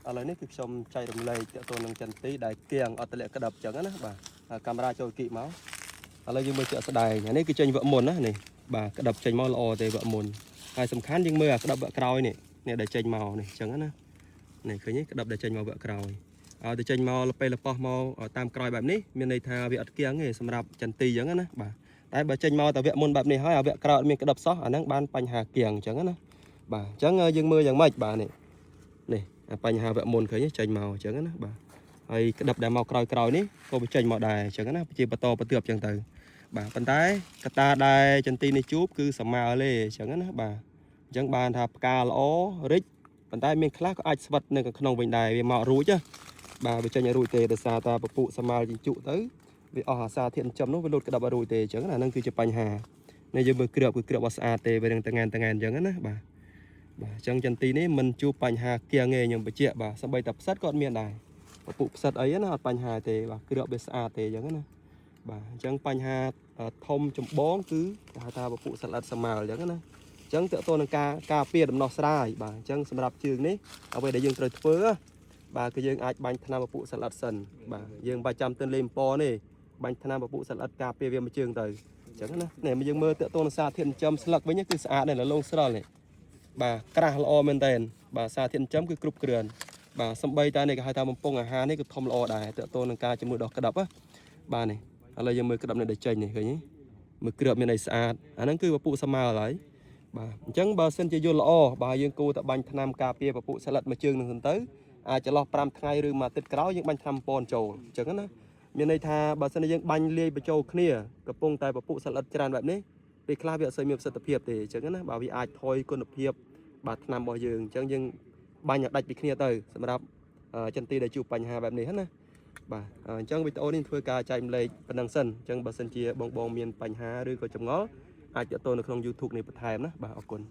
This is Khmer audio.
ឥឡូវនេះគឺខ្ញុំចែករំលែកទៅនឹងចន្ទទីដែលគៀងអត់តម្លាក់ក្តាប់ចឹងណាបាទកាមេរ៉ាចូលគីមកឥឡូវយើងមើលជាក់ស្ដែងនេះគឺចេញវឹកមុនណានេះបាទក្តាប់ចេញមកល្អទេវឹកមុនហើយសំខាន់យើងមើលអាក្តាប់វឹកក្រោយនេះដែលចេញមកនេះចឹងណានេះឃើញទេក្តាប់ដែលចេញមកវឹកក្រោយឲ្យទៅចេញមកលពេលលប៉ោះមកតាមក្រោយបែបនេះមានន័យថាវាអត់គៀងទេសម្រាប់ចន្ទទីចឹងណាបាទតែបើចេញមកតែវគ្គមុនបែបនេះហើយអាវគ្គក្រោយអត់មានក្តាប់សោះអាហ្នឹងបានបញ្ហាគៀងចឹងណាបាទអញ្ចឹងយើងមើលយ៉ាងម៉េចបាទនេះបញ្ហាវគ្គមុនឃើញចេញមកអញ្ចឹងណាបាទហើយក្តាប់ដែលមកក្រោយនេះក៏វាចេញមកដែរអញ្ចឹងណាជាបន្តបន្ទាប់អញ្ចឹងទៅបាទប៉ុន្តែកតាដែលចន្ទីនេះជួបគឺសមើលេអញ្ចឹងណាបាទអញ្ចឹងបានថាផ្កាល្អរិចប៉ុន្តែមានខ្លះក៏អាចស្វិតនៅក្នុងវិញដែរវាមករួចណាបាទវាចេញឲ្យរួចទេដោយសារតែពពុះសមើលជញ្ជក់ទៅវាអស់អាសារធាតុចិញ្ចឹមនោះវាលូតក្តាប់ឲ្យរួចទេអញ្ចឹងណាហ្នឹងគឺជាបញ្ហានេះយើងមើលគ្រាប់គឺគ្រាប់អត់ស្អាតទេវានឹងតងែនអញ្ចឹងណាបាទបាទអញ្ចឹងចន្ទីនេះមិនជួបបញ្ហាគៀងទេខ្ញុំបញ្ជាក់បាទសម្បីតែផ្សិតក៏អត់មានដែរពពុះផ្សិតអីណាអត់បញ្ហាទេបាទគ្រាប់វាស្អាតទេអញ្ចឹងណាបាទអញ្ចឹងបញ្ហាធំចម្បងគឺគេហៅថាពពុះសត្វល្អិតសមើលអញ្ចឹងណាអញ្ចឹងតើតើនឹងការពារដំណោះស្រាយបាទអញ្ចឹងសម្រាប់ជើងនេះអ្វីដែលយើងត្រូវធ្វើបាទគឺយើងអាចបាញ់ថ្នាំពពុះសត្វល្អិតសិនបាទយើងមិនបាច់ចាំទិនលេងពណ៌ទេបាញ់ថ្នាំពពុះសត្វល្អិតការពារវាមួយជើងទៅអញ្ចឹងណានេះយើងមើលតើតើនឹងសារធាតុចិញ្ចឹមស្លឹកវិញគឺស្អាតដែរលងស្រល់នេះបាទក្រាស់ល្អមែនតើបាទសារធាតុចិញ្ចឹមគឺគ្រប់គ្រាន់បាទសំបីតានេះគេហៅថាបំពង់អាហារនេះគឺធំល្អដែរតើតើនឹងការជាមួយដោះក្តាប់បាទនេះឥឡូវយើងមើលក្តាប់នេះដែលចេញនេះឃើញទេមើលគ្រាប់មានអីស្អាតអាហ្នឹងគឺពពុះសមើលហើយបាទអញ្ចឹងបើសិនជាយល់ល្អបាទយើងគួរតែបាញ់ថ្នាំការពារពពុះសត្វល្អិតមួយជើងនឹងទៅអាចចន្លោះ5ថ្ងៃឬមួយអាទិត្យក្រោយយើងបាញ់ថ្នាំពណ៌ចូលអញ្ចឹងណាមានន័យថាបើសិនជាយើងបាញ់លាយបញ្ចូលគ្នាកំពុងតែពពុះសត្វល្អិតច្រើនបែបនេះពេលខ្លះវាអត់សូវមានប្រសិទ្ធភាពទេអញ្ចឹងណាបាទវាអាចថយគុណភាពបាទថ្នាំរបស់យើងអញ្ចឹងយើងបាញ់ឲ្យដាច់ពីគ្នាទៅសម្រាប់ចន្ទីដែលជួបបញ្ហាបែបនេះណាបាទអញ្ចឹងវីដេអូនេះធ្វើការចែកម្លែកប៉ុណ្ណឹងសិនអញ្ចឹងបើសិនជាបងមានបញ្ហាឬក៏ចម្ងល់អាចទាក់ទងនៅក្នុង YouTube នេះបន្ថែមណាបាទអរគុណ